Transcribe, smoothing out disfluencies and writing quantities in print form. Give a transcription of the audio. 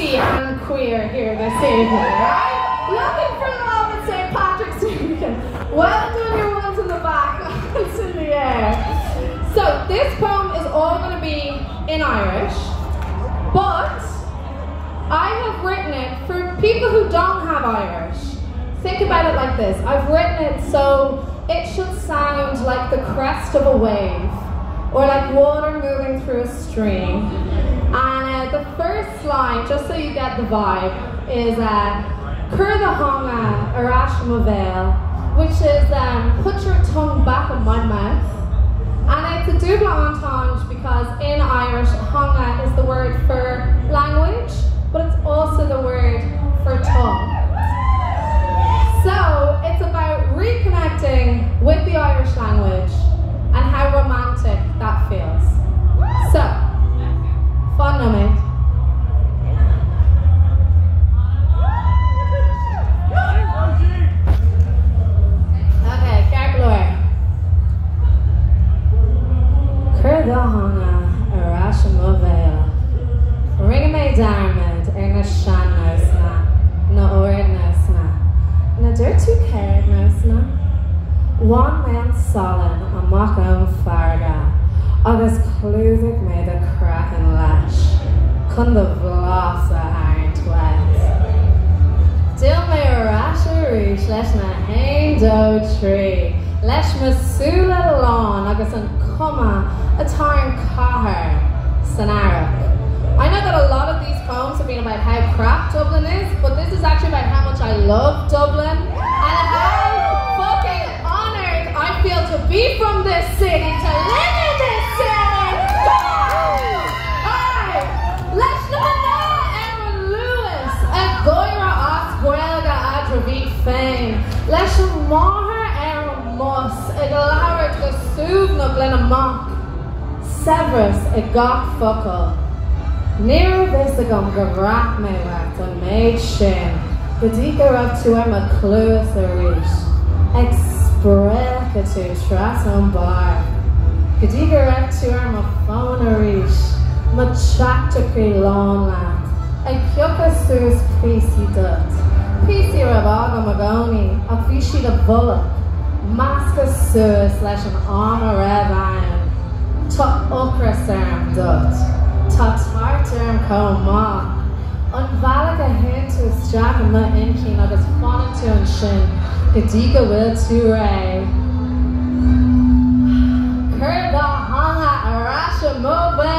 PC and queer here this evening, right? Looking for love at St. Patrick's weekend. Well done, your ones in the back. It's in the air. So this poem is all going to be in Irish, but I have written it for people who don't have Irish. Think about it like this. I've written it so it should sound like the crest of a wave, or like water moving through a stream. And the first line, just so you get the vibe, is Cur the Honga Arashmavale, which is put your tongue back in my mouth. And it's a double entendre because in Irish, honga is the word for language, but it's also the word for tongue. So it's about reconnecting with the Irish language and how romantic that feels. So, fun no mate. Okay, careful away. Cur the honga Arashmavale, ring me diamond na shannosna, na ordnosna, na dirtu carednosna. One man sullen amach farga, agus clúvig me the crackin' lash, cun the vlasa aren't wet. Dil me rasha reach lesh na hain do tree, lesh me sula lawn agus an cuma a tarn cahar sanarach. I know that a lot of these poems have been about how crap Dublin is, but this is actually about how much I love Dublin and how fucking honoured I feel to be from this city, to live in this city. Alright, let's look at Aaron Lewis and Goira Oswelga Adravit fame. Let's maher Aaron Moss and Lara to Suvna Glenamach. Severus a gach fuckle. Near this agam gavrat me wet and made shame. Gadika up to him a clues a reach. Expreka to tras on bar. Gadika up to him a phone a reach. Machata cre lawn land. A kyoka sus PC dut. PC rabaga magoni. A fishy the bullock. Maska sus slash an armor red iron. Ta okra serm dut. Ta tartarm coma. An valaga hin to strap and let in keen agus fonna to an shin. Gadika will to ray. Curda hanga arasha mobe.